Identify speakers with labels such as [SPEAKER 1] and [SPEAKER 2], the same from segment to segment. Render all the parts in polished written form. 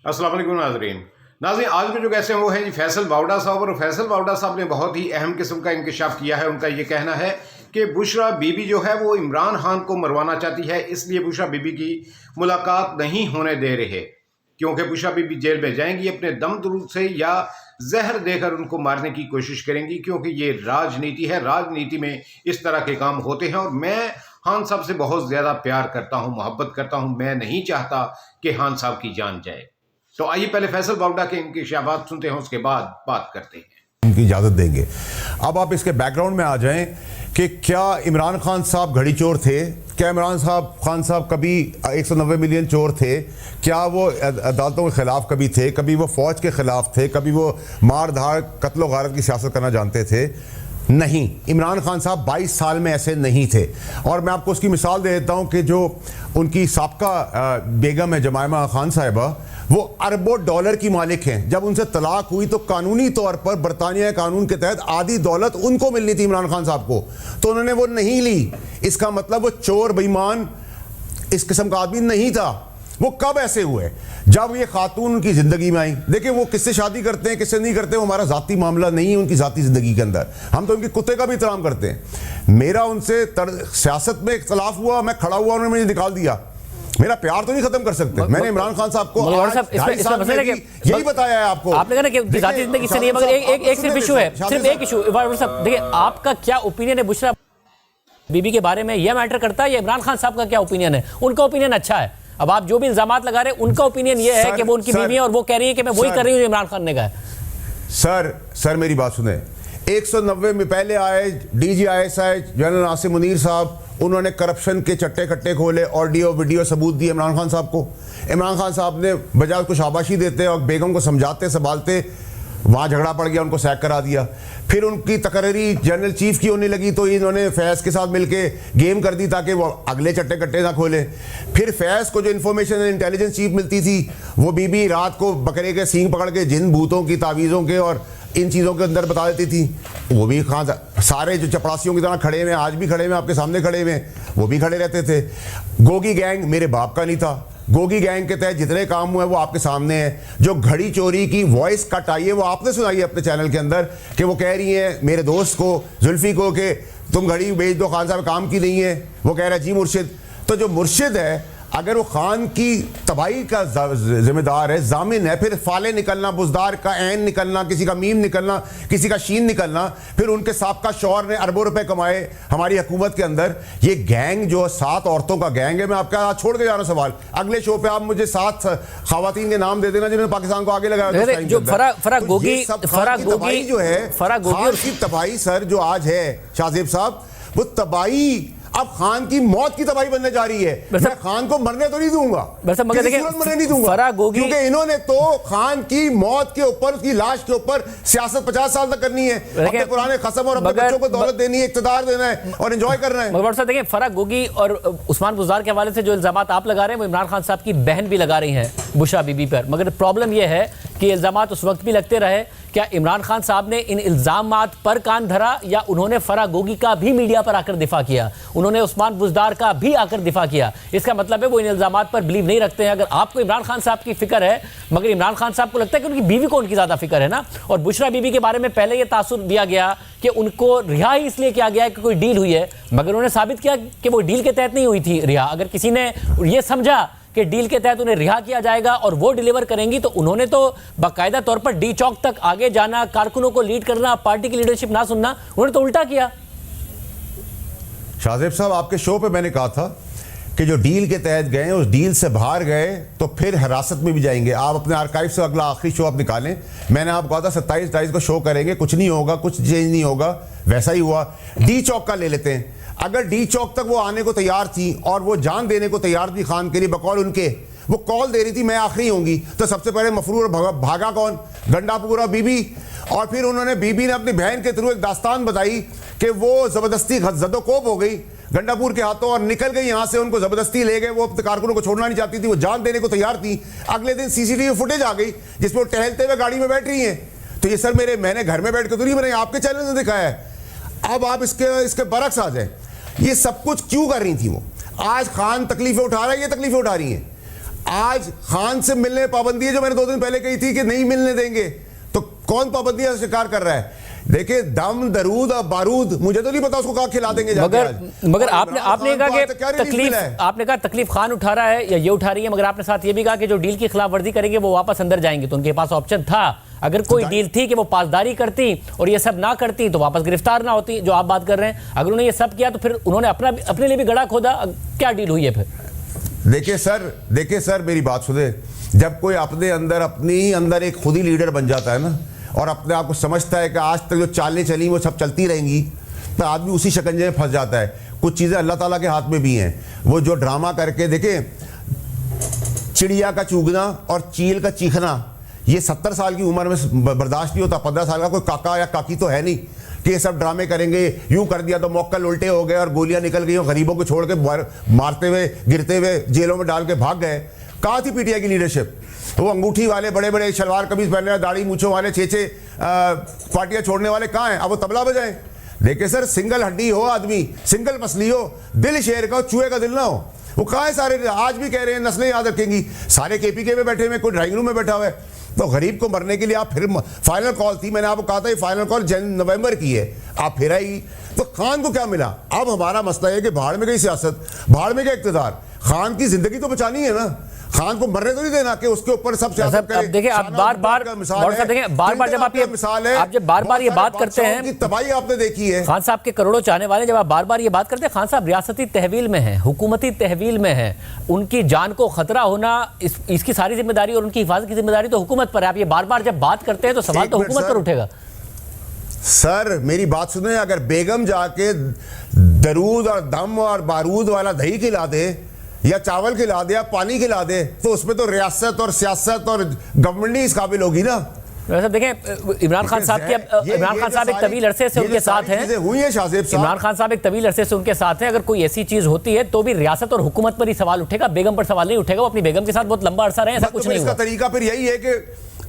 [SPEAKER 1] अस्सलाम वालेकुम नाज़रीन। आज के जो गेस्ट हैं वो हैं जी फैसल बावड़ा साहब। और फैसल बावड़ा साहब ने बहुत ही अहम किस्म का इंकशाफ किया है। उनका ये कहना है कि बुशरा बीबी जो है वो इमरान खान को मरवाना चाहती है, इसलिए बुशरा बीबी की मुलाकात नहीं होने दे रहे, क्योंकि बुशरा बीबी जेल में जाएंगी अपने दम दुरूद से या जहर देकर उनको मारने की कोशिश करेंगी, क्योंकि ये राजनीति है। राजनीति में इस तरह के काम होते हैं और मैं खान साहब से बहुत ज़्यादा प्यार करता हूँ, मोहब्बत करता हूँ। मैं नहीं चाहता कि खान साहब की जान जाए। तो आइए पहले फैसल बावड़ा के इनकी शाबात सुनते हैं, उसके बाद बात करते हैं।
[SPEAKER 2] उनकी इजाज़त देंगे। अब आप इसके बैकग्राउंड में आ जाएं कि क्या इमरान खान साहब घड़ी चोर थे? क्या इमरान खान साहब कभी 190 मिलियन चोर थे? क्या वो अदालतों के ख़िलाफ़ कभी थे? कभी वो फ़ौज के ख़िलाफ़ थे? कभी वो मार धाड़ कत्ल व गारत की सियासत करना जानते थे? नहीं, इमरान खान साहब 22 साल में ऐसे नहीं थे। और मैं आपको उसकी मिसाल दे देता हूँ कि जो उनकी साबका बेगम है जमायमा खान साहिबा, वो अरबों डॉलर की मालिक हैं। जब उनसे तलाक हुई तो कानूनी तौर पर बरतानिया कानून के तहत आधी दौलत उनको मिलनी थी इमरान खान साहब को, तो उन्होंने वो नहीं ली। इसका मतलब वो चोर बेईमान इस किस्म का आदमी नहीं था। वो कब ऐसे हुए? जब ये खातून उनकी ज़िंदगी में आई। देखिए, वो किससे शादी करते हैं किससे नहीं करते, वो हमारा ज़ाती मामला नहीं है उनकी ज़ाती ज़िंदगी के अंदर। हम तो उनके कुत्ते का भी एहतराम करते हैं। मेरा उनसे सियासत में इख्तलाफ हुआ, मैं खड़ा हुआ, उन्होंने मुझे निकाल दिया। मेरा प्यार तो नहीं खत्म कर सकते। मैंने इमरान खान साहब को यही बताया है आपको।
[SPEAKER 3] आपने कहा कि ज़ाती ज़िंदगी से नहीं है, मगर एक सिर्फ इशू है, सिर्फ एक इशू। देखिए, आपका क्या ओपिनियन है बुशरा बीबी के बारे में? यह मैटर करता है या इमरान खान साहब का क्या ओपिनियन है? उनका ओपिनियन अच्छा है। अब आप जो भी इल्जामात लगा रहे हैं, उनका ओपिनियन ये है कि वो उनकी बीवी है और वो कह रही है कि मैं वही कर रही हूँ जो इमरान खान ने कहा।
[SPEAKER 2] सर मेरी बात सुने। 190 में पहले आए DGISI जनरल नासिर मुनीर साहब, उन्होंने करप्शन के चट्टे कट्टे खोले, ऑडियो वीडियो सबूत दिए इमरान खान साहब को। इमरान खान साहब ने बजाय उसको शाबाशी देते और बेगम को समझाते संभालते, वहाँ झगड़ा पड़ गया, उनको सैक करा दिया। फिर उनकी तकरीरी जनरल चीफ की होने लगी तो इन्होंने फैज़ के साथ मिलके गेम कर दी ताकि वो अगले चट्टे कट्टे ना खोले। फिर फैज़ को जो इन्फॉर्मेशन इंटेलिजेंस चीफ मिलती थी, वो बीबी रात को बकरे के सींग पकड़ के जिन भूतों की तावीज़ों के और इन चीज़ों के अंदर बता देती थी। वो भी खान सारे जो चपरासियों की तरह खड़े हुए, आज भी खड़े हुए, आपके सामने खड़े हुए, वो भी खड़े रहते थे। गोगी गैंग मेरे बाप का नहीं था। गोगी गैंग के तहत जितने काम हुए वो आपके सामने है। जो घड़ी चोरी की वॉइस कट आई है वो आपने सुनाई है अपने चैनल के अंदर, कि वो कह रही है मेरे दोस्त को, जुल्फी को, कि तुम घड़ी बेच दो, खान साहब काम की नहीं है। वो कह रहा है जी मुर्शिद। तो जो मुर्शिद है, अगर वो खान की तबाही का जिम्मेदार है, जामिन है, फिर फाले निकलना, बुजदार का ऐन निकलना, किसी का मीम निकलना, किसी का शीन निकलना, फिर उनके साबका शौहर ने अरबों रुपए कमाए हमारी हुकूमत के अंदर। ये गैंग जो 7 औरतों का गैंग है, मैं आपका छोड़ के जा रहा हूँ सवाल। अगले शो पे आप मुझे 7 खवातीन के नाम दे देना जिन्होंने पाकिस्तान को आगे लगाया। तबाही सर जो आज है शाहजेब साहब, वो तबाही अब खान की मौत की तबाही बनने जा रही है। मैं खान को मरने तो नहीं दूंगा, मरने नहीं दूंगा, क्योंकि इन्होंने तो खान की मौत के ऊपर, उसकी लाश के ऊपर सियासत 50 साल तक करनी है। अपने पुराने खसम और अपने बच्चों को दौलत देनी है, इक़्तिदार देना है और एंजॉय करना है।
[SPEAKER 3] मगर देखिए, फराह गोगी और उस्मान बुज़दार के हवाले से जो इल्जामात आप लगा रहे हैं, वो इमरान खान साहब की बहन भी लगा रही हैं बुशरा बीबी पर। मगर प्रॉब्लम यह है कि इल्जामात उस वक्त भी लगते रहे। क्या इमरान खान साहब ने इन इल्जामात पर कान धरा या उन्होंने फराह गोगी का भी मीडिया पर आकर दिफा किया, उन्होंने उस्मान बुज़दार का भी आकर दिफा किया? इसका मतलब है वो इन इल्जामात पर बिलीव नहीं रखते हैं। अगर आपको इमरान खान साहब की फिक्र है, मगर इमरान खान साहब को लगता है कि उनकी बीवी को उनकी ज़्यादा फिक्र है ना। और बुशरा बीबी के बारे में पहले यह तासुर दिया गया कि उनको रिहा ही इसलिए किया गया कि कोई डील हुई है, मगर उन्होंने साबित किया कि वो डील के तहत नहीं हुई थी रिहा। अगर किसी ने यह समझा कि डील के तहत उन्हें रिहा किया जाएगा और वो डिलीवर करेंगी, तो उन्होंने तो बाकायदा तौर पर डी चौक तक आगे जाना, कारकुनों को लीड करना, पार्टी की लीडरशिप ना सुनना, उन्होंने तो उल्टा किया।
[SPEAKER 2] शाहजेब साहब, आपके शो पे मैंने कहा था कि जो डील के तहत गए, उस डील से बाहर गए तो फिर हिरासत में भी जाएंगे। आप अपने आर्काइव से अगला आखिरी शो आप निकालें। मैंने आपको कहा था 27-28 को शो करेंगे, कुछ नहीं होगा, कुछ चेंज नहीं होगा। वैसा ही हुआ। डी चौक का ले लेते हैं। अगर डी चौक तक वो आने को तैयार थी और वो जान देने को तैयार थी खान के लिए, बकौल उनके वो कॉल दे रही थी मैं आखिरी होंगी, तो सबसे पहले मफरूर भागा कौन? गंडापुरा बीबी। और फिर उन्होंने बीबी ने अपनी बहन के थ्रू एक दास्तान बताई कि वो ज़बरदस्ती जदोकोब हो गई गंडापुर के हाथों और निकल गई यहाँ से, उनको ज़बरदस्ती ले गए। वो अपने कारकुनों को छोड़ना नहीं चाहती थी, वो जान देने को तैयार थी। अगले दिन CCTV फुटेज आ गई जिसमें वो टहलते हुए गाड़ी में बैठ रही हैं। तो ये सर मैंने घर में बैठ के तो नहीं, मैंने आपके चैनल में दिखाया है। अब आप इसके बरक्स आ जाए। ये सब कुछ क्यों कर रही थी वो? आज खान तकलीफें उठा रहा है, ये तकलीफें उठा रही हैं। आज खान से मिलने पाबंदी है, जो मैंने 2 दिन पहले कही थी कि नहीं मिलने देंगे, तो कौन पाबंदियां का शिकार कर रहा है? देखिए, दम, दरूद और बारूद, मुझे तो नहीं पता उसको कहाँ खिला देंगे जाके आज।
[SPEAKER 3] मगर
[SPEAKER 2] और
[SPEAKER 3] आपने
[SPEAKER 2] इमरान
[SPEAKER 3] कहा
[SPEAKER 2] खान
[SPEAKER 3] कि
[SPEAKER 2] को क्या रिलीफ
[SPEAKER 3] तकलीफ,
[SPEAKER 2] मिला है?
[SPEAKER 3] आपने कहा तकलीफ खान उठा रहा है या ये उठा रही है, मगर आपने साथ ये भी कहा कि जो डील की खिलाफवर्जी करेंगे वो वापस अंदर जाएंगे। तो उनके पास ऑप्शन था, अगर कोई डील थी कि वो पासदारी करती और ये सब ना करती तो वापस गिरफ्तार ना होती, जो आप बात कर रहे हैं। अगर उन्होंने ये सब किया तो फिर उन्होंने अपने लिए भी गड़ा खोदा। क्या डील हुई है फिर?
[SPEAKER 2] देखिए सर, मेरी बात सुने। जब कोई अपने अंदर एक खुद ही लीडर बन जाता है ना, और अपने आप को समझता है कि आज तक जो चालें चली वो सब चलती रहेंगी, तो आदमी उसी शिकंजे में फंस जाता है। कुछ चीज़ें अल्लाह ताला के हाथ में भी हैं। वो जो ड्रामा करके देखें, चिड़िया का चूगना और चील का चीखना, ये 70 साल की उम्र में बर्दाश्त नहीं होता। 15 साल का कोई काका या काकी तो है नहीं कि ये सब ड्रामे करेंगे। यूं कर दिया तो मौक्कल उल्टे हो गए और गोलियां निकल गई और गरीबों को छोड़ के मारते हुए, गिरते हुए जेलों में डाल के भाग गए। कहाँ थी पीटीआई की लीडरशिप? वो अंगूठी वाले, बड़े बड़े शलवार कमीज पहनने वाले, दाढ़ी मूछों वाले, 6 पार्टियां छोड़ने वाले कहाँ हैं? अब वो तबला बजाएं। देखिए सर, सिंगल हड्डी हो आदमी, सिंगल पसली हो, दिल शेर का हो, चूहे का दिल ना हो, वो कहाँ है? सारे आज भी कह रहे हैं नस्लें याद रखेंगी। सारे केपीके में बैठे हुए, कोई ड्राइंग रूम में बैठा हुआ है। तो गरीब को मरने के लिए आप फिर, फाइनल कॉल थी, मैंने आपको कहा था ये फाइनल कॉल नवंबर की है, आप फिर आई। तो खान को क्या मिला? अब हमारा मसला है कि भाड़ में गई सियासत, भाड़ में गया इक़्तिदार। खान की जिंदगी तो बचानी है ना, खान को मरने तो नहीं देना कि उसके ऊपर सब सियासत करे।
[SPEAKER 3] अब देखिए, आप बार-बार जब आप ये बार-बार ये बात करते हैं,
[SPEAKER 2] तबाही आपने देखी है।
[SPEAKER 3] खान साहब के करोड़ों चाहने वाले, जब आप बार-बार ये बात करते हैं, खान साहब रियासती तहवील में हैं, हुकूमती तहवील में हैं, उनकी जान को खतरा होना, इसकी सारी जिम्मेदारी और उनकी हिफाजत की जिम्मेदारी तो हुकूमत पर है। आप ये बार-बार जब बात करते हैं तो सवाल तो हुकूमत पर उठेगा।
[SPEAKER 2] सर मेरी बात सुने, अगर बेगम जाके दरूद और दम और बारूद वाला दही खिला दे या चावल खिला दे या पानी खिला दे, तो उसमें तो रियासत और सियासत और गवर्नमेंट ही इस काबिल होगी ना।
[SPEAKER 3] वैसे देखें, इमरान खान साहब एक तवील अरसे से उनके साथ हैं। इमरान खान साहब एक तवील अरसे से उनके साथ हैं। अगर कोई ऐसी चीज होती है तो भी रियासत और हुकूमत पर ही सवाल उठेगा, बेगम पर सवाल नहीं उठेगा। वो अपनी बेगम के साथ बहुत लंबा अरसा रहे, ऐसा कुछ नहीं हुआ।
[SPEAKER 2] इसका तरीका फिर यही है कि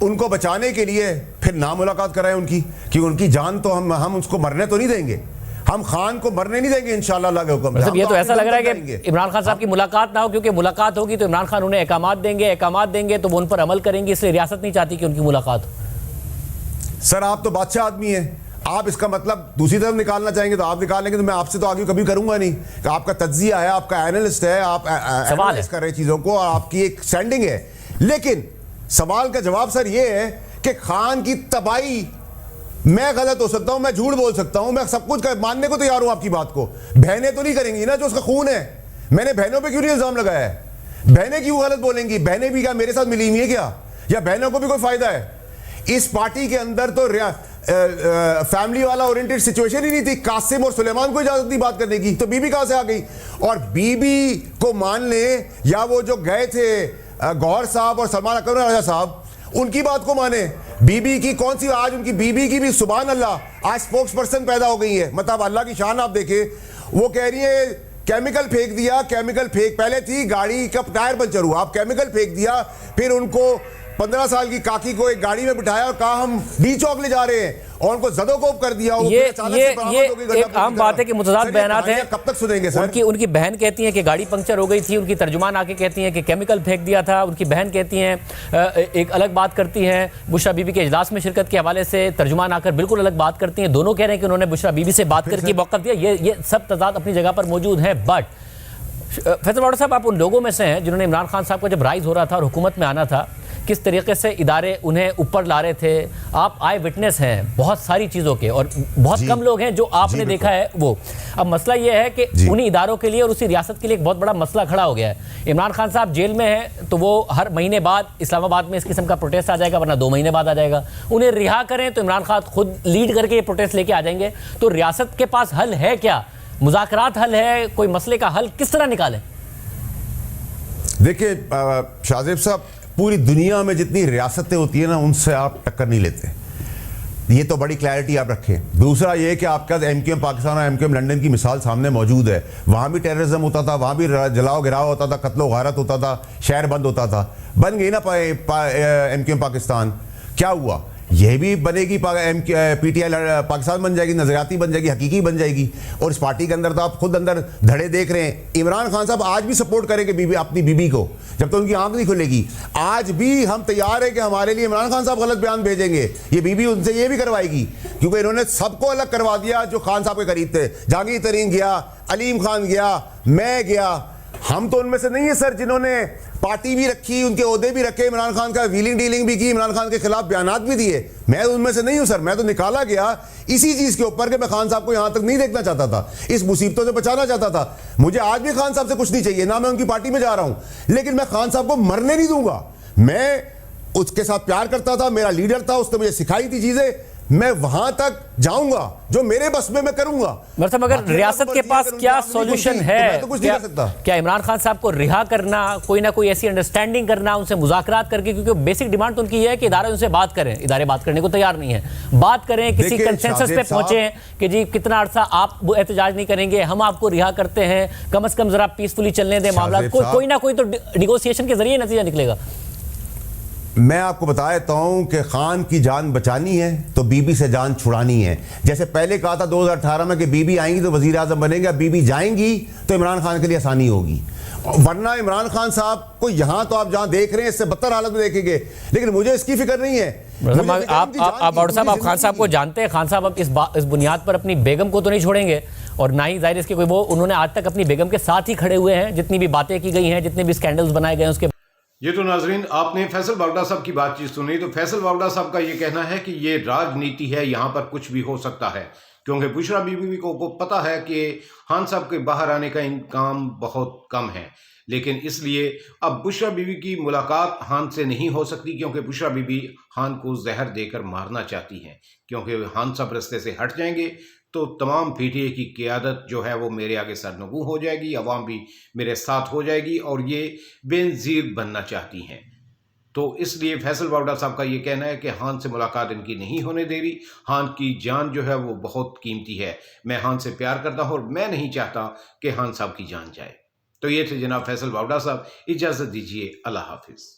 [SPEAKER 2] उनको बचाने के लिए फिर ना मुलाकात कराएं उनकी, कि उनकी जान तो हम उसको मरने तो नहीं देंगे, हम खान को मरने नहीं देंगे इंशाल्लाह अल्लाह के हुक्म से।
[SPEAKER 3] ये तो ऐसा लग रहा है कि इमरान खान साहब की मुलाकात ना हो, क्योंकि मुलाकात होगी तो इमरान खान उन्हें अहकामात देंगे तो वो उन पर अमल करेंगे, इसलिए रियासत नहीं चाहती कि उनकी मुलाकात हो।
[SPEAKER 2] सर आप तो बादशाह आदमी हैं, आप इसका मतलब दूसरी तरफ निकालना चाहेंगे तो आप निकाल लेंगे, तो मैं आपसे तो आगे कभी करूंगा नहीं। कि आपका तज्जिया है, आपका एनालिस्ट है, आप एनालिस्ट कर रहे चीजों को और आपकी एक स्टैंडिंग है। लेकिन सवाल का जवाब सर ये है कि खान की तबाही, मैं गलत हो सकता हूं, मैं झूठ बोल सकता हूं, मैं सब कुछ मानने को तैयार हूं आपकी बात को। बहनें तो नहीं करेंगी ना जो उसका खून है। मैंने बहनों पे क्यों नहीं इल्जाम लगाया है? बहनें क्यों गलत बोलेंगी? बहनें भी क्या मेरे साथ मिली हुई है क्या? या बहनों को भी कोई फायदा है? इस पार्टी के अंदर तो फैमिली वाला ओरिएंटेड सिचुएशन ही नहीं थी। कासिम और सुलेमान को इजाजत नहीं बात करने की, तो बीबी कहां से आ गई? और बीबी को मान ले, या वो जो गए थे गौहर साहब और सलमान अकबर राजा साहब, उनकी बात को माने। बीबी की कौन सी, आज उनकी बीबी की भी सुभान अल्लाह आज स्पोक्स पर्सन पैदा हो गई है। मतलब अल्लाह की शान आप देखें, वो कह रही है केमिकल फेंक दिया, केमिकल फेंक, पहले थी गाड़ी का टायर पंचर हुआ, आप केमिकल फेंक दिया, फिर उनको 15 साल की काकी को एक गाड़ी में बिठाया और कहा हम डी चौक ले जा रहे हैं, और उनको जदोकोप कर दिया।
[SPEAKER 3] ये एक आम बात है कि मुतज़ाद बयानात हैं।
[SPEAKER 2] कब तक सुनेंगे सर?
[SPEAKER 3] उनकी बहन कहती है कि गाड़ी पंक्चर हो गई थी, उनकी तर्जुमान आके कहती हैं कि केमिकल फेंक दिया था। उनकी बहन कहती हैं एक अलग बात करती हैं, बुशरा बीबी के इजलास में शिरकत के हवाले से तर्जुमान आकर बिल्कुल अलग बात करती हैं। दोनों कह रहे हैं कि उन्होंने बुशरा बीबी से बात करके मौक़िफ़ दिया। ये सब तज़ाद अपनी जगह पर मौजूद है। बट फैसल बावड़ा साहब, आप उन लोगों में से हैं जिन्होंने इमरान खान साहब को जब राइज हो रहा था और हुकूमत में आना था, किस तरीके से इदारे उन्हें ऊपर ला रहे थे। आप आई विटनेस हैं बहुत सारी चीज़ों के, और बहुत कम लोग हैं जो आपने देखा है वो। अब मसला ये है कि उन्हीं इदारों के लिए और उसी रियासत के लिए एक बहुत बड़ा मसला खड़ा हो गया है। इमरान खान साहब जेल में हैं तो वो हर महीने बाद इस्लामाबाद में इस किस्म का प्रोटेस्ट आ जाएगा, वरना 2 महीने बाद आ जाएगा। उन्हें रिहा करें तो इमरान खान खुद लीड करके ये प्रोटेस्ट लेके आ जाएंगे। तो रियासत के पास हल है क्या? मुज़ाकरात हल है? कोई मसले का हल किस तरह निकालें?
[SPEAKER 2] देखिए शाहजेब साहब, पूरी दुनिया में जितनी रियासतें होती है ना, उनसे आप टक्कर नहीं लेते। ये तो बड़ी क्लैरिटी आप रखें। दूसरा ये कि आपका MQM पाकिस्तान और MQM लंदन की मिसाल सामने मौजूद है। वहाँ भी टेररिज्म होता था, वहाँ भी जलाओ गिराव होता था, कत्लो गारत होता था, शहर बंद होता था। बन गई ना MQM पाकिस्तान। क्या हुआ? यह भी बनेगी, पीटीआई पाकिस्तान बन जाएगी, नजरियाती बन जाएगी, हकीकी बन जाएगी। और इस पार्टी के अंदर तो आप खुद अंदर धड़े देख रहे हैं। इमरान खान साहब आज भी सपोर्ट करेंगे बीबी, अपनी बीबी को, जब तक उनकी आंख नहीं खुलेगी। आज भी हम तैयार है कि हमारे लिए इमरान खान साहब गलत बयान भेजेंगे, ये बीबी उनसे ये भी करवाएगी, क्योंकि इन्होंने सबको अलग करवा दिया जो खान साहब के करीब थे। जहांगीर तरीन गया, अलीम खान गया, मैं गया, हम तो उनमें से नहीं है सर जिन्होंने पार्टी भी रखी, उनके ओहदे भी रखे, इमरान खान का व्हीलिंग डीलिंग भी की, इमरान खान के खिलाफ बयानात भी दिए। मैं उनमें से नहीं हूं सर। मैं तो निकाला गया इसी चीज के ऊपर कि मैं खान साहब को यहां तक नहीं देखना चाहता था, इस मुसीबतों से बचाना चाहता था। मुझे आज भी खान साहब से कुछ नहीं चाहिए, ना मैं उनकी पार्टी में जा रहा हूं, लेकिन मैं खान साहब को मरने नहीं दूंगा। मैं उसके साथ प्यार करता था, मेरा लीडर था, उसने मुझे सिखाई थी चीजें, मैं वहां तक जाऊंगा जो मेरे बस में मैं करूंगा।
[SPEAKER 3] मतलब अगर रियासत के पास क्या सॉल्यूशन है,
[SPEAKER 2] तो कुछ नहीं कर सकता।
[SPEAKER 3] क्या इमरान खान साहब को रिहा करना, कोई ना कोई ऐसी अंडरस्टैंडिंग करना, उनसे मुज़ाकरात करके, क्योंकि बेसिक डिमांड तो उनकी ये है कि इदारे उनसे बात करें। इदारे बात करने को तैयार नहीं है, बात करें, किसी कंसेंसस पे पहुंचे कि जी कितना अर्सा आप एहतजाज नहीं करेंगे, हम आपको रिहा करते हैं, कम से कम जरा पीसफुली चलने दें मामला। कोई ना कोई तो निगोशिएशन के जरिए नतीजा निकलेगा।
[SPEAKER 2] मैं आपको बता देता हूं कि खान की जान बचानी है तो बीबी से जान छुड़ानी है। जैसे पहले कहा था 2018 में कि बीबी आएंगी तो वजीर आजम बनेंगे, अब बीबी जाएंगी तो इमरान खान के लिए आसानी होगी। वरना इमरान खान साहब को यहां तो आप जहां देख रहे हैं इससे बदतर हालत में देखेंगे, लेकिन मुझे इसकी फिक्र नहीं है।
[SPEAKER 3] आप खान साहब को जानते हैं, खान साहब अब इस बुनियाद पर अपनी बेगम को तो नहीं छोड़ेंगे, और ना ही जाहिर इसके कोई वो, उन्होंने आज तक अपनी बेगम के साथ ही खड़े हुए हैं। जितनी भी बातें की गई हैं, जितने भी स्कैंडल्स बनाए गए हैं उसके।
[SPEAKER 1] ये तो नाजरीन आपने फैसल बावड़ा साहब की बातचीत सुनी, तो फैसल बावड़ा साहब का ये कहना है कि ये राजनीति है, यहाँ पर कुछ भी हो सकता है, क्योंकि बुशरा बीबी को पता है कि खान साहब के बाहर आने का इम्कान बहुत कम है। लेकिन इसलिए अब बुशरा बीबी की मुलाकात खान से नहीं हो सकती, क्योंकि बुशरा बीबी खान को जहर देकर मारना चाहती हैं, क्योंकि खान साहब रास्ते से हट जाएंगे तो तमाम पीटीआई की क़यादत जो है वो मेरे आगे सरनगू हो जाएगी, अवाम भी मेरे साथ हो जाएगी, और ये बेनज़ीर बनना चाहती हैं। तो इसलिए फैसल बावड़ा साहब का ये कहना है कि खान से मुलाकात इनकी नहीं होने दे रही। खान की जान जो है वो बहुत कीमती है, मैं खान से प्यार करता हूँ और मैं नहीं चाहता कि खान साहब की जान जाए। तो ये थे जनाब फैसल बावड़ा साहब, इजाज़त दीजिए, अल्लाह हाफिज़।